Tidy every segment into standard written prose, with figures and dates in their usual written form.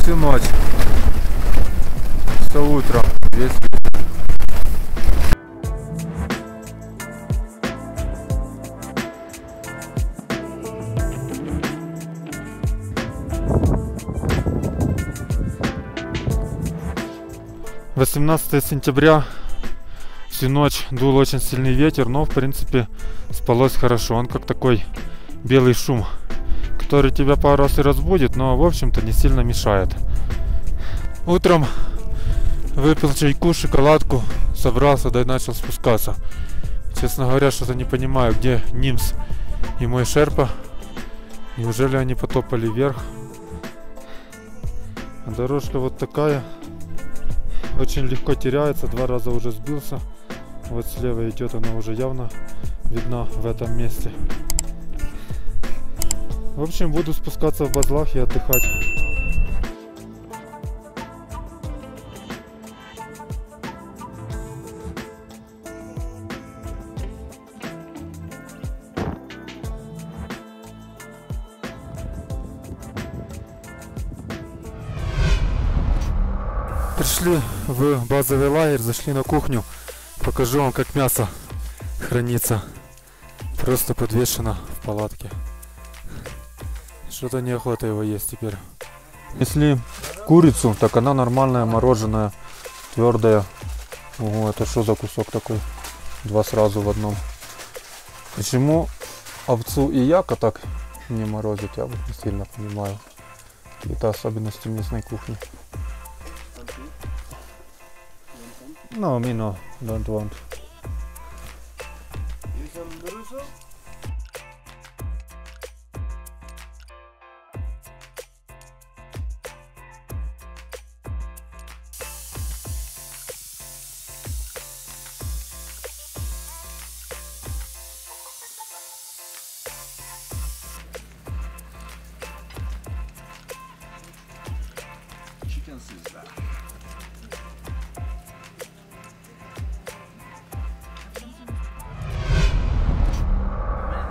всю ночь. Все утро. Весь ветер. — 18 сентября. Всю ночь дул очень сильный ветер, но в принципе спалось хорошо. Он как такой белый шум, который тебя пару раз и разбудит, но в общем-то не сильно мешает. Утром выпил чайку, шоколадку, собрался, да и начал спускаться. Честно говоря, что-то не понимаю, где Нимс и мой Шерпа. Неужели они потопали вверх? А дорожка вот такая. Очень легко теряется, 2 раза уже сбился. Вот слева идет, она уже явно видна в этом месте. В общем, буду спускаться в Базлах и отдыхать. Пришли в базовый лагерь, зашли на кухню. Покажу вам, как мясо хранится. Просто подвешено в палатке. Что-то неохота его есть теперь. Если курицу, так она нормальная, мороженая, твердая. Ого, это что за кусок такой? 2 сразу в одном. Почему овцу и яка так не морозить, я вот не сильно понимаю. Это особенности местной кухни. No, me no, don't want. Chicken Caesar.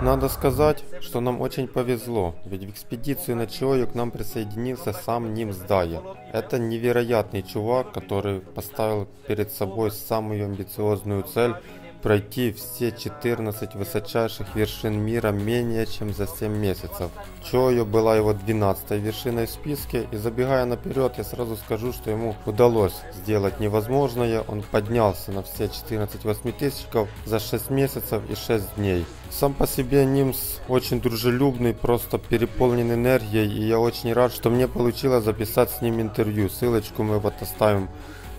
Надо сказать, что нам очень повезло, ведь в экспедицию на Чою к нам присоединился сам Нимс Дайе. Это невероятный чувак, который поставил перед собой самую амбициозную цель пройти все 14 высочайших вершин мира менее чем за 7 месяцев. Чою была его 12-й вершиной в списке, и забегая наперед, я сразу скажу, что ему удалось сделать невозможное. Он поднялся на все 14 восьмитысячников за 6 месяцев и 6 дней. Сам по себе Нимс очень дружелюбный, просто переполнен энергией, и я очень рад, что мне получилось записать с ним интервью. Ссылочку мы вот оставим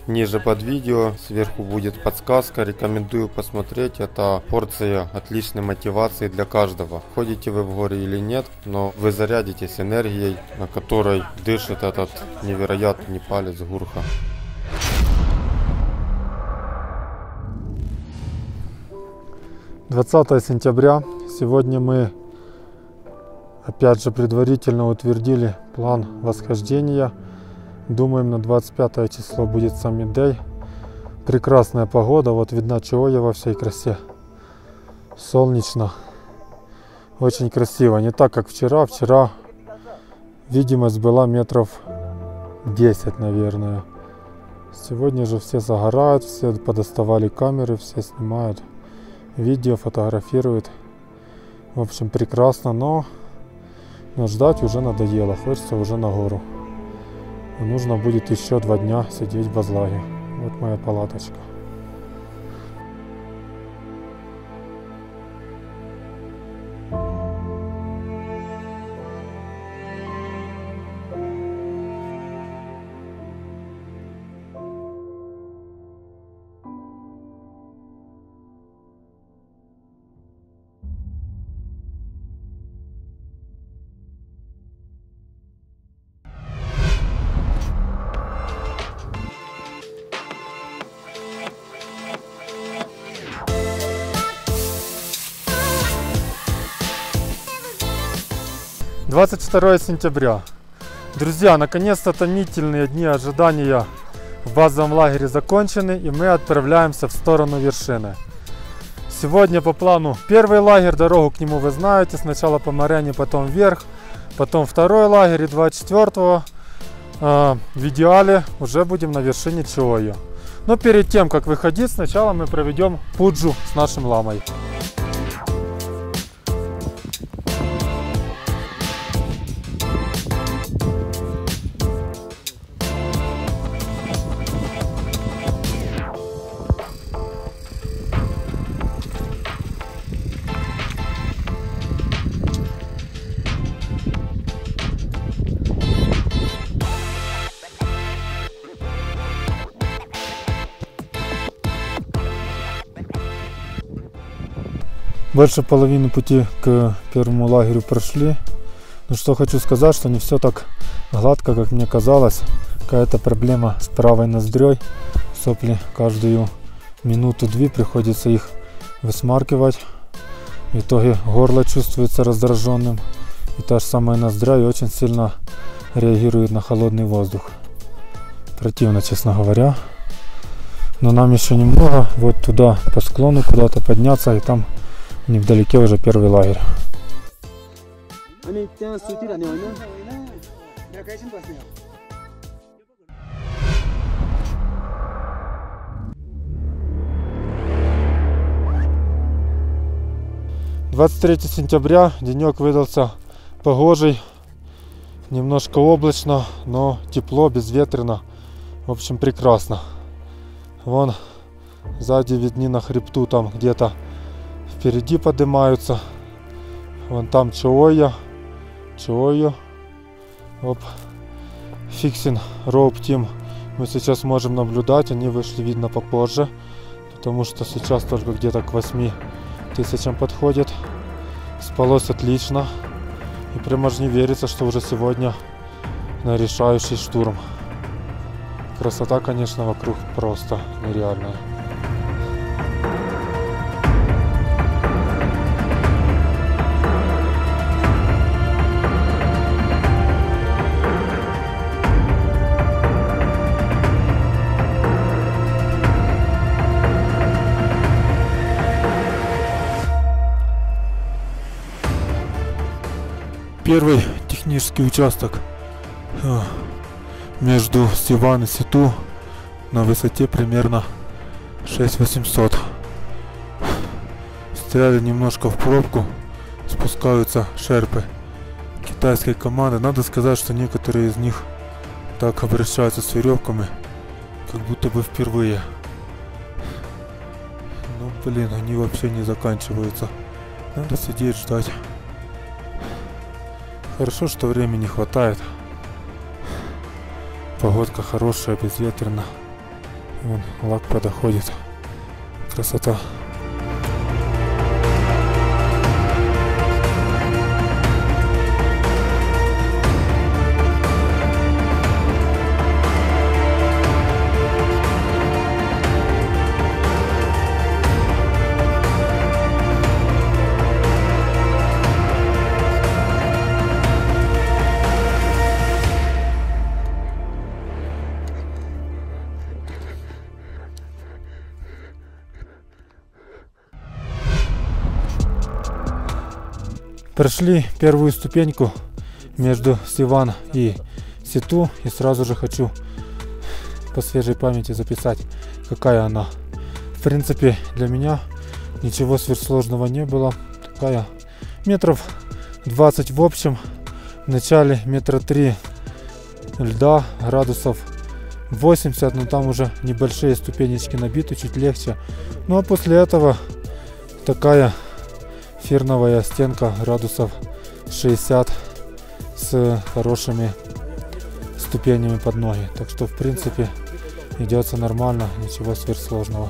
ниже под видео, сверху будет подсказка, рекомендую посмотреть, это порция отличной мотивации для каждого. Ходите вы в горы или нет, но вы зарядитесь энергией, на которой дышит этот невероятный палец Гурха. — 20 сентября. Сегодня мы опять же предварительно утвердили план восхождения. Думаем, на 25 число будет Summit Day. Прекрасная погода, вот видна Чоя во всей красе. Солнечно. Очень красиво. Не так, как вчера. Вчера видимость была метров 10, наверное. Сегодня же все загорают, все подоставали камеры, все снимают видео, фотографируют. В общем, прекрасно, но ждать уже надоело. Хочется уже на гору. Нужно будет еще 2 дня сидеть в Базлаге. Вот моя палаточка. — 22 сентября. Друзья, наконец-то томительные дни ожидания в базовом лагере закончены, и мы отправляемся в сторону вершины. Сегодня по плану первый лагерь, дорогу к нему вы знаете, сначала по Морене, потом вверх, потом второй лагерь, и 24-го в идеале уже будем на вершине Чоя. Но перед тем, как выходить, сначала мы проведем пуджу с нашим ламой. Больше половины пути к первому лагерю прошли. Ну что хочу сказать, что не все так гладко, как мне казалось. Какая-то проблема с правой ноздрёй. Сопли каждую минуту-две, приходится их высмаркивать. В итоге горло чувствуется раздраженным. И та же самая ноздря и очень сильно реагирует на холодный воздух. Противно, честно говоря. Но нам еще немного вот туда по склону куда-то подняться, и там невдалеке уже первый лагерь. 23 сентября, денек выдался погожий, немножко облачно, но тепло, безветренно, в общем прекрасно. Вон сзади видны на хребту, там где-то впереди поднимаются. Вон там Чоя. Оп. Fixing Rope Team мы сейчас можем наблюдать. Они вышли, видно, попозже, потому что сейчас только где-то к 8000 подходит. Спалось отлично. И прямо же не верится, что уже сегодня на решающий штурм. Красота, конечно, вокруг просто нереальная. Первый технический участок между Сиван и Ситу на высоте примерно 6800. Стояли немножко в пробку, спускаются шерпы китайской команды. Надо сказать, что некоторые из них так обращаются с веревками, как будто бы впервые. Ну блин, они вообще не заканчиваются. Надо сидеть, ждать. Хорошо, что времени хватает. Погодка хорошая, безветренно. Вон, лак подоходит. Красота. Прошли первую ступеньку между Сиван и Ситу, и сразу же хочу по свежей памяти записать, какая она. В принципе, для меня ничего сверхсложного не было. Такая метров 20 в общем. В начале метра 3 льда, градусов 80, но там уже небольшие ступенечки набиты, чуть легче. Ну а после этого такая фирновая стенка градусов 60 с хорошими ступенями под ноги. Так что в принципе идется нормально, ничего сверхсложного.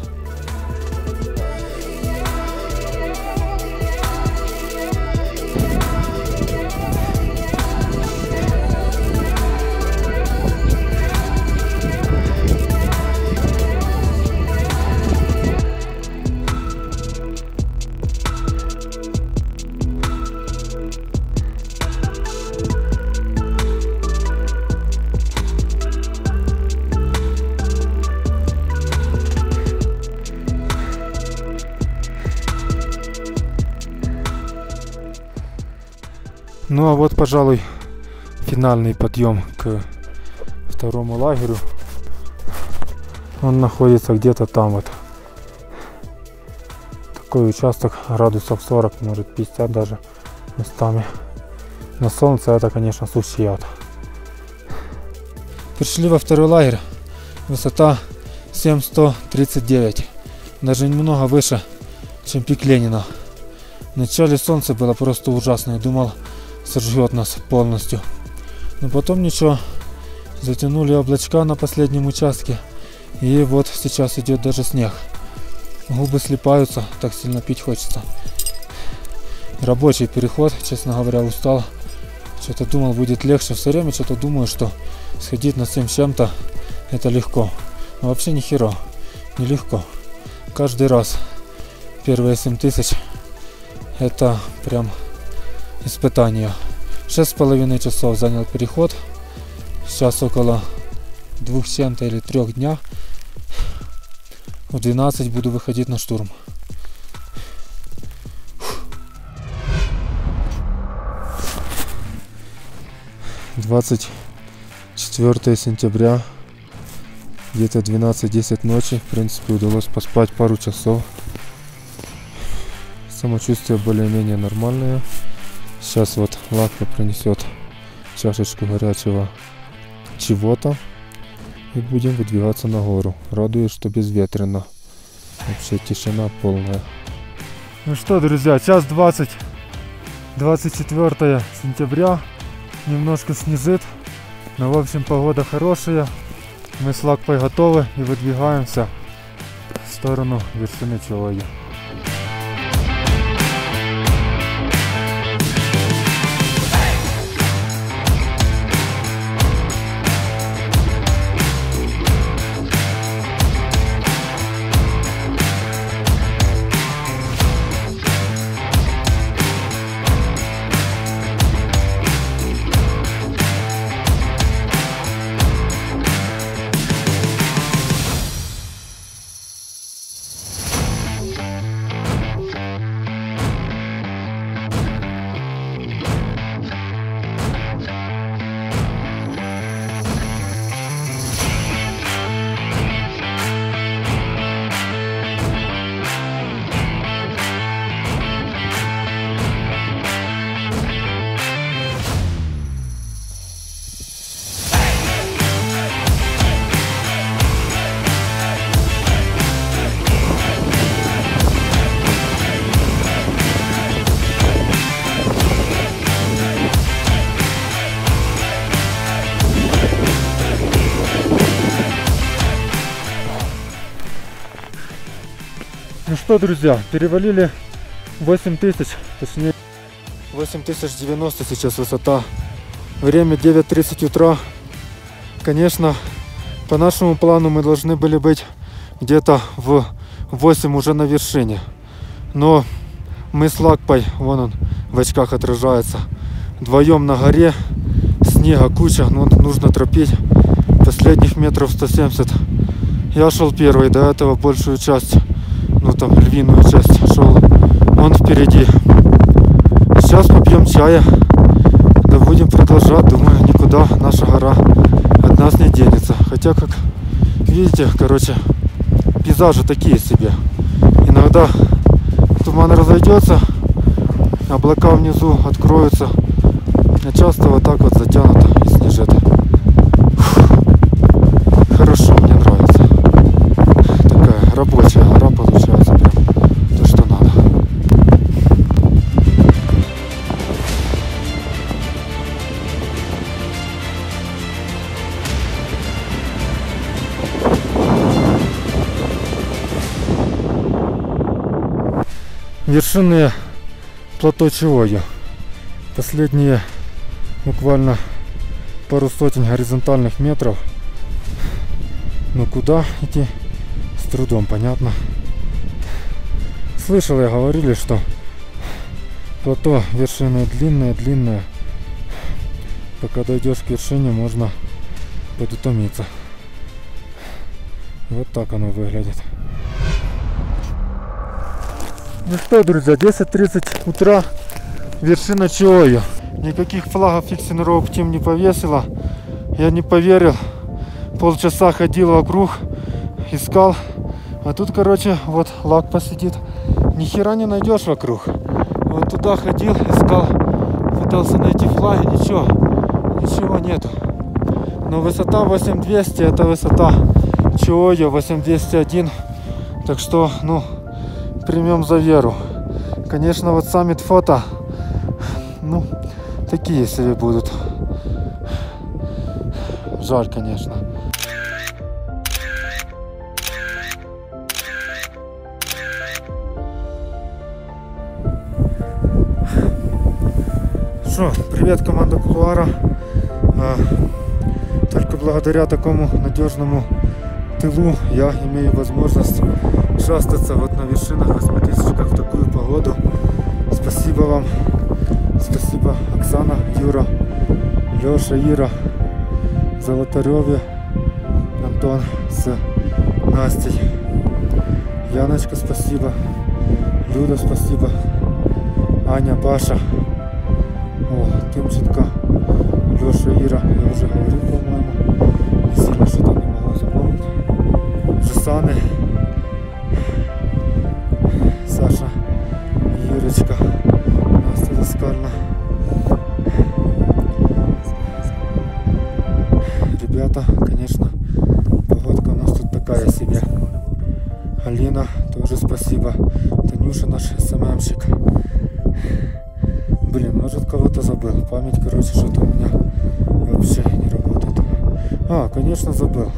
Ну а вот, пожалуй, финальный подъем к второму лагерю. Он находится где-то там вот. Такой участок градусов 40, может 50 даже местами. На солнце это, конечно, сущий ад. Пришли во второй лагерь. Высота 7139. Даже немного выше, чем пик Ленина. Вначале солнце было просто ужасно. Я думал, сожжет нас полностью. Но потом ничего. Затянули облачка на последнем участке. И вот сейчас идет даже снег. Губы слипаются, так сильно пить хочется. Рабочий переход, честно говоря, устал. Что-то думал, будет легче. Все время что-то думаю, что сходить на 7 с чем-то это легко. Но вообще ни хера, нелегко. Каждый раз первые 7000 это прям испытание. 6,5 часов занял переход. Сейчас около 2 с чем-то или 3 дня. В 12 буду выходить на штурм. — 24 сентября, где-то 12-10 ночи. В принципе, удалось поспать пару часов. Самочувствие более-менее нормальное. Сейчас вот Лапка принесет чашечку горячего чего-то. И будем выдвигаться на гору. Радует, что безветренно. Вообще тишина полная. Ну что, друзья, час 20. 24 сентября. Немножко снежит. Но в общем погода хорошая. Мы с Лакпой готовы и выдвигаемся в сторону вершины Чуоя. Ну что, друзья, перевалили 8000, точнее 8090 сейчас высота. Время 9:30 утра. Конечно, по нашему плану мы должны были быть где-то в 8 уже на вершине. Но мы с Лакпой, вон он в очках отражается, вдвоем на горе, снега куча, но нужно тропить последних метров 170. Я шел первый, до этого большую часть, ну там львиную часть шел он впереди. Сейчас попьем чая, да будем продолжать. Думаю, никуда наша гора от нас не денется. Хотя, как видите, короче, пейзажи такие себе. Иногда туман разойдется, облака внизу откроются, а часто вот так вот затянуто и снежит. Хорошо, мне нравится. Такая рабочая гора получается, прям то, что надо. Вершины плато Чуоя. Последние буквально пару сотен горизонтальных метров. Но куда идти, с трудом понятно. Слышал, я говорили, что плато вершины длинные. Пока дойдешь к вершине, можно подутомиться. Вот так оно выглядит. Ну что, друзья, 10:30 утра, вершина Чуоя. Никаких флагов фиксировок Тим не повесила. Я не поверил. полчаса ходил вокруг, искал. А тут, короче, вот лак сидит. Ни хера не найдешь вокруг. Вот туда ходил, искал, пытался найти флаги, ничего нету. Но высота 8200, это высота Чоя 8201. Так что, ну, примем за веру. Конечно, вот саммит фото, ну, такие себе будут. Жаль, конечно. Что, привет, команда Кулуара. Только благодаря такому надежному тылу я имею возможность шастаться вот на вершинах 8000 в такую погоду. Спасибо вам. Спасибо Оксана, Юра, Леша, Ира, Золотареве, Антон с Настей. Яночка, спасибо. Люда, спасибо. Аня, Паша. О, Тимченко, Леша, Ира. Я уже говорил, по-моему. Не сильно что-то не могу запомнить. Жесаны, Саша, Юрочка, Настя Заскальна. Ребята, конечно, погодка у нас тут такая себе. Алина, тоже спасибо. Танюша, наш СММщик. Блин, может, кого-то забыл. Память, короче, что-то у меня вообще не работает. Конечно, забыл.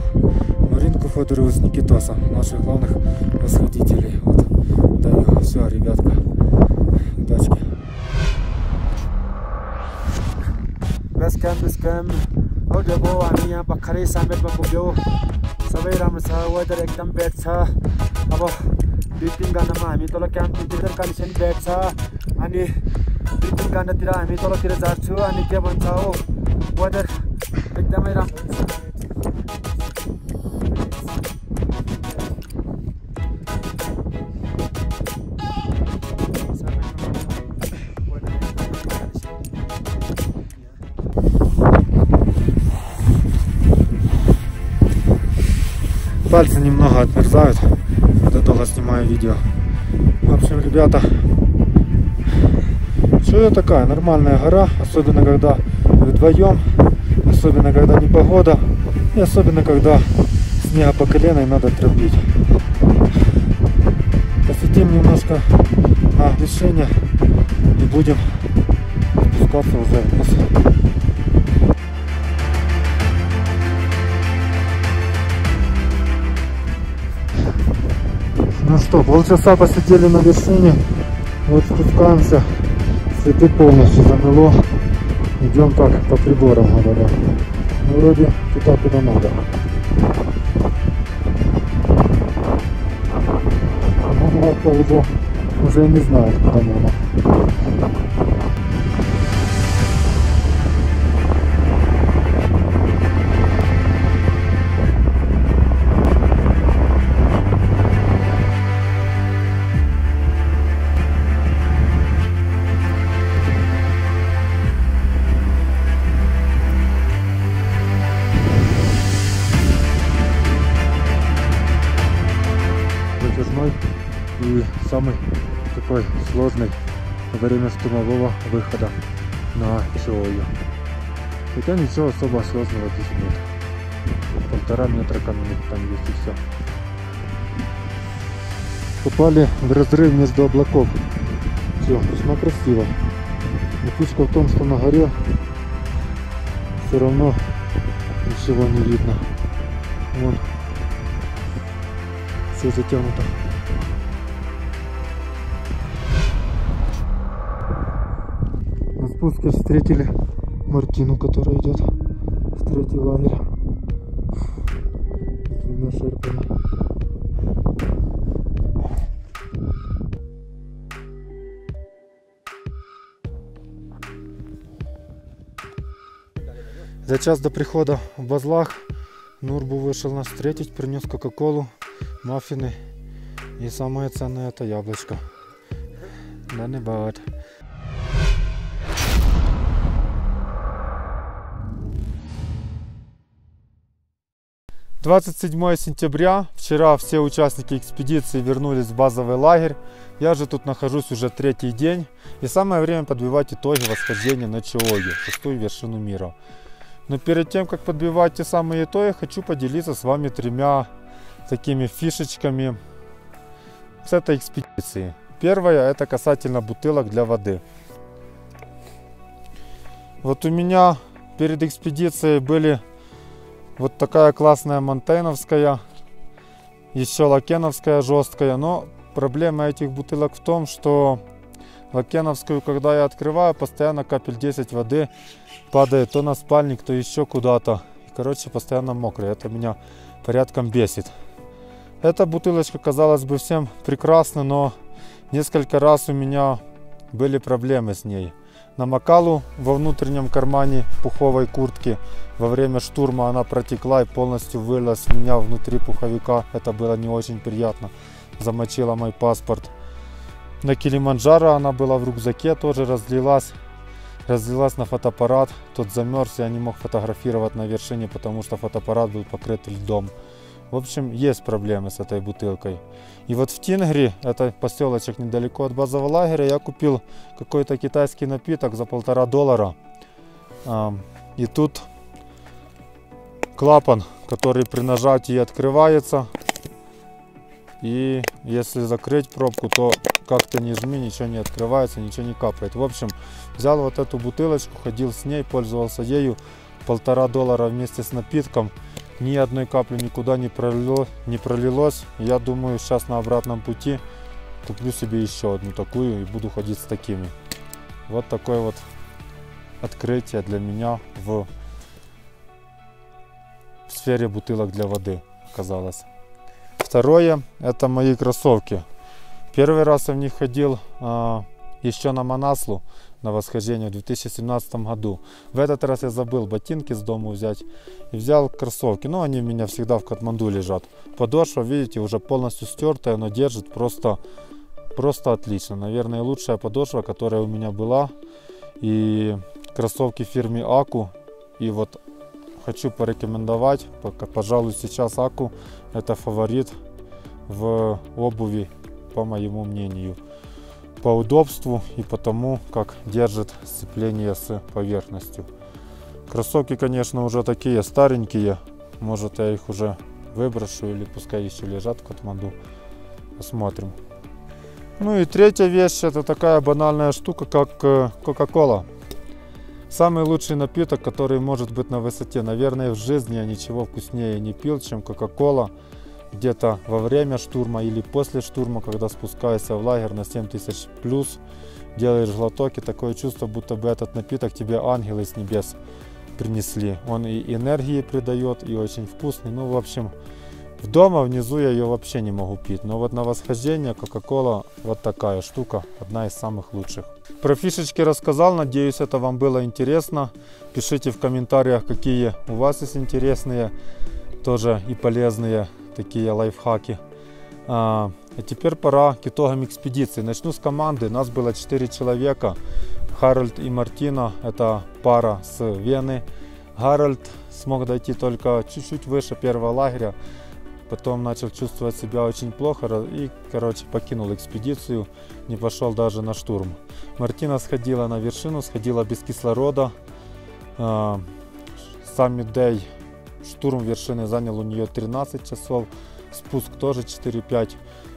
Маринку Федорову с Никитосом, наших главных восходителей. Вот, даю. Все, ребятка, удачки. Bascam. How do you go? I'm here. Bakhari summit में पुग्यो. सबै राम्रो छ. वेदर एकदम बेड छ. अब बिपिङ गर्नमा हामी तल क्याम्पिङ वेदर कन्डिसन बेड छ. अनि बिपिङ गर्नतिर हामी तलतिर जान्छौँ. अनि के भन्छ हो वेदर एकदमै राम्रो छ. Пальцы немного отмерзают, когда долго снимаю видео. В общем, ребята, что такая нормальная гора, особенно когда вдвоем, особенно когда непогода, и особенно когда снега по колено и надо тропить. Посидим немножко на решение и будем спускаться уже вниз. Ну что, полчаса посидели на вершине, вот спускаемся, цветы полностью замело, идем так по приборам, говоря, ну, вроде туда, куда надо. Ну, уже не знает, куда надо. И самый такой сложный во время штурмового выхода на Чою. Хотя ничего особо сложного здесь нет. 1,5 метра камней там есть и все. Попали в разрыв между облаков. Все, весьма красиво. Но фишка в том, что на горе все равно ничего не видно. Вон все затянуто. На спуске встретили Мартину, которая идет в 3-й лагерь с 2 шерпами. За час до прихода в Базлах Нурбу вышел нас встретить, принес кока-колу, маффины и самое ценное — это яблочко. Да не бывает. 27 сентября. Вчера все участники экспедиции вернулись в базовый лагерь. Я же тут нахожусь уже третий день. И самое время подбивать итоги восхождения на Чаоге, шестую вершину мира. Но перед тем, как подбивать те самые итоги, хочу поделиться с вами 3 такими фишечками с этой экспедиции. Первое, это касательно бутылок для воды. Вот у меня перед экспедицией были вот такая классная монтейновская, еще лакеновская жесткая, но проблема этих бутылок в том, что лакеновскую, когда я открываю, постоянно капель 10 воды падает то на спальник, то еще куда-то. Короче, постоянно мокрый. Это меня порядком бесит. Эта бутылочка, казалось бы, всем прекрасна, но несколько раз у меня были проблемы с ней. Намокала во внутреннем кармане пуховой куртки. Во время штурма она протекла и полностью вылилась у меня внутри пуховика. Это было не очень приятно. Замочила мой паспорт. На Килиманджаро она была в рюкзаке, тоже разлилась на фотоаппарат. Тот замерз, я не мог фотографировать на вершине, потому что фотоаппарат был покрыт льдом. В общем, есть проблемы с этой бутылкой. И вот в Тингри, это поселочек недалеко от базового лагеря, я купил какой-то китайский напиток за $1,5. И тут клапан, который при нажатии открывается. И если закрыть пробку, то как ты не жми, ничего не открывается, ничего не капает. В общем, взял вот эту бутылочку, ходил с ней, пользовался ею. $1,5 вместе с напитком. Ни одной капли никуда не пролилось. Я думаю, сейчас на обратном пути куплю себе еще одну такую и буду ходить с такими. Вот такое вот открытие для меня в сфере бутылок для воды оказалось. Второе, это мои кроссовки. Первый раз я в них ходил еще на Манаслу, на восхождение в 2017 году. В этот раз я забыл ботинки с дома взять и взял кроссовки. Но они у меня всегда в Катманду лежат. Подошва, видите, уже полностью стертая, но держит просто отлично. Наверное, лучшая подошва, которая у меня была. И кроссовки фирмы Аку. И вот хочу порекомендовать, пожалуй, сейчас Аку это фаворит в обуви, по моему мнению. По удобству и потому, как держит сцепление с поверхностью. Кроссовки, конечно, уже такие старенькие. Может, я их уже выброшу или пускай еще лежат в Катманду. Посмотрим. Ну и третья вещь, это такая банальная штука, как Кока-Кола. Самый лучший напиток, который может быть на высоте. Наверное, в жизни я ничего вкуснее не пил, чем Кока-Кола. Где-то во время штурма или после штурма, когда спускаешься в лагерь на 7000 плюс, делаешь глоток, и такое чувство, будто бы этот напиток тебе ангелы с небес принесли. Он и энергии придает, и очень вкусный. Ну, в общем, дома внизу я ее вообще не могу пить. Но вот на восхождение Кока-Кола вот такая штука, одна из самых лучших. Про фишечки рассказал, надеюсь, это вам было интересно. Пишите в комментариях, какие у вас есть интересные, тоже и полезные такие лайфхаки. А теперь пора к итогам экспедиции. Начну с команды. Нас было 4 человека. Харальд и Мартина, это пара с Вены. Харальд смог дойти только чуть-чуть выше первого лагеря. Потом начал чувствовать себя очень плохо и, короче, покинул экспедицию. Не пошел даже на штурм. Мартина сходила на вершину, сходила без кислорода. Summit Day. Штурм вершины занял у нее 13 часов, спуск тоже 4-5.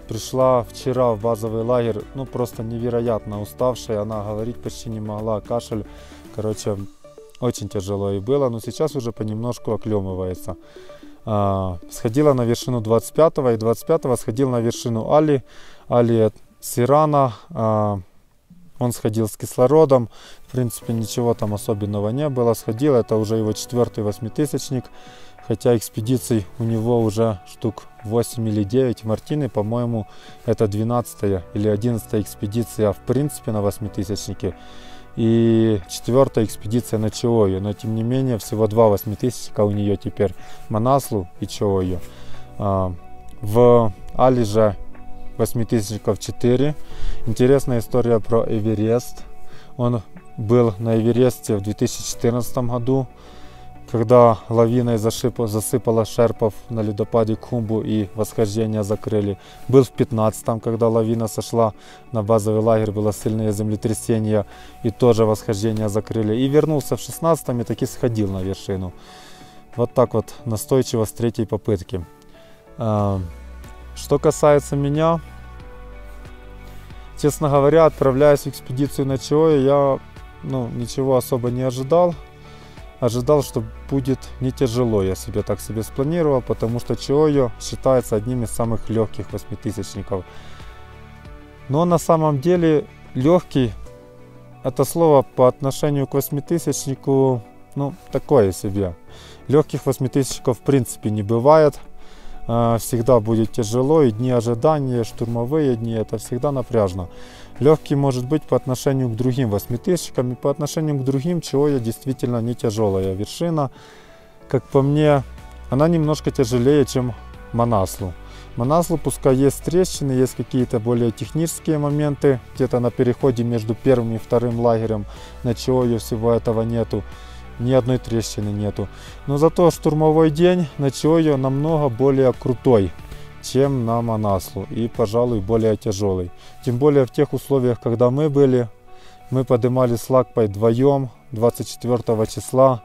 Пришла вчера в базовый лагерь, ну просто невероятно уставшая, она говорить почти не могла, кашель. Короче, очень тяжело ей было, но сейчас уже понемножку оклемывается. Сходила на вершину 25-го и 25-го сходил на вершину Али Сирана. Он сходил с кислородом, в принципе ничего там особенного не было. Сходил, это уже его 4-й 8000-ник, хотя экспедиций у него уже штук 8 или 9. Мартины, по-моему, это 12-я или 11-я экспедиция в принципе на 8000-нике. И 4-я экспедиция на Чаою, но тем не менее всего 2 8000-ника у нее теперь, Манаслу и Чаою. В Али же 8000-ников 4. Интересная история про Эверест. Он был на Эвересте в 2014 году. когда лавиной засыпало шерпов на ледопаде Кхумбу и восхождение закрыли. Был в 15-м, когда лавина сошла на базовый лагерь, было сильное землетрясение и тоже восхождение закрыли. И вернулся в 16-м и таки сходил на вершину. Вот так вот настойчиво с 3-й попытки. Что касается меня, честно говоря, отправляясь в экспедицию на Чиою, я ничего особо не ожидал. Ожидал, что будет не тяжело, я так себе спланировал, потому что Чиою считается одним из самых легких восьмитысячников. Но на самом деле легкий — это слово по отношению к восьмитысячнику, такое себе. Легких восьмитысячников в принципе не бывает. Всегда будет тяжело, и дни ожидания, штурмовые дни, это всегда напряжно. Легкий может быть по отношению к другим восьмитысячникам, и по отношению к другим Чиою действительно не тяжелая вершина. Как по мне, она немножко тяжелее, чем Манаслу. Манаслу пускай есть трещины, есть какие-то более технические моменты, где-то на переходе между первым и вторым лагерем. На Чиою всего этого нету. Ни одной трещины нету. Но зато штурмовой день на Чиою намного более крутой, чем на Манаслу. И, пожалуй, более тяжелый. Тем более в тех условиях, когда мы были, мы поднимали с Лакпой вдвоем 24 числа.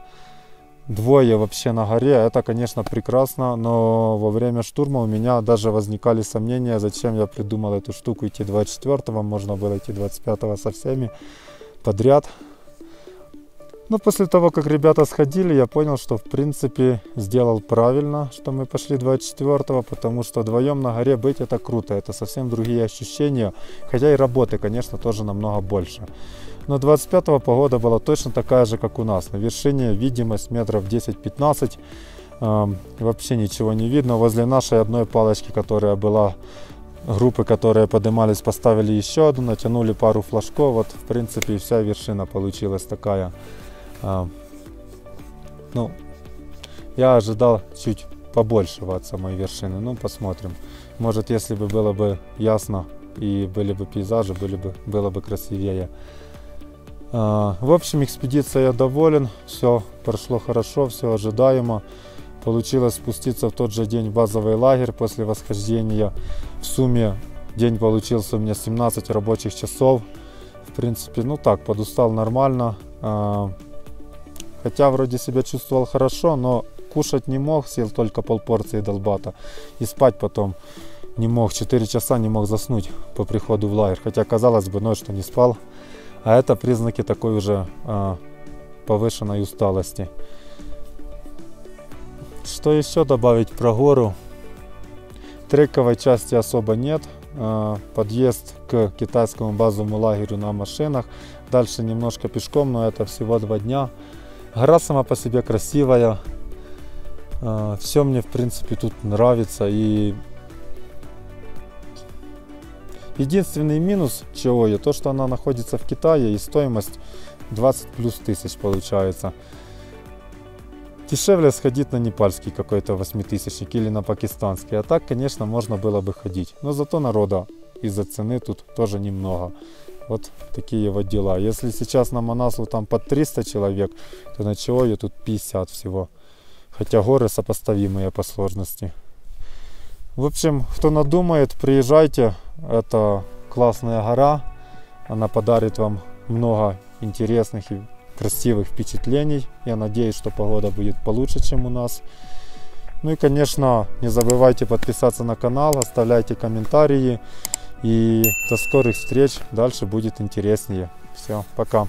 Двое вообще на горе. Это, конечно, прекрасно. Но во время штурма у меня даже возникали сомнения, зачем я придумал эту штуку идти 24-го. Можно было идти 25-го со всеми подряд. Но после того, как ребята сходили, я понял, что в принципе сделал правильно, что мы пошли 24-го, потому что вдвоем на горе быть — это круто, это совсем другие ощущения, хотя и работы, конечно, тоже намного больше. Но 25-го погода была точно такая же, как у нас. На вершине видимость метров 10-15, вообще ничего не видно. Возле нашей одной палочки, которая была, группы, которые поднимались, поставили еще одну, натянули пару флажков. Вот в принципе и вся вершина получилась такая. Я ожидал чуть побольшего от самой вершины. Посмотрим. Может, если бы было бы ясно и были бы пейзажи, было бы красивее. В общем, экспедиция я доволен. Все прошло хорошо, все ожидаемо. Получилось спуститься в тот же день в базовый лагерь после восхождения. В сумме день получился у меня 17 рабочих часов. В принципе, подустал нормально. Хотя вроде себя чувствовал хорошо, но кушать не мог, съел только полпорции долбата. И спать потом не мог, 4 часа не мог заснуть по приходу в лагерь. Хотя казалось бы, ночь-то не спал. А это признаки такой уже повышенной усталости. Что еще добавить про гору? Трековой части особо нет. Подъезд к китайскому базовому лагерю на машинах. Дальше немножко пешком, но это всего 2 дня. Гора сама по себе красивая. Все мне в принципе тут нравится. И единственный минус Чиою то, что она находится в Китае и стоимость 20 плюс тысяч получается. Дешевле сходить на непальский какой-то восьмитысячник или на пакистанский. А так, конечно, можно было бы ходить. Но зато народа из-за цены тут тоже немного. Вот такие вот дела. Если сейчас на Манаслу там под 300 человек, то на Чиою тут 50 всего. Хотя горы сопоставимые по сложности. В общем, кто надумает, приезжайте. Это классная гора. Она подарит вам много интересных и красивых впечатлений. Я надеюсь, что погода будет получше, чем у нас. Ну и, конечно, не забывайте подписаться на канал, оставляйте комментарии. И до скорых встреч, дальше будет интереснее. Все, пока.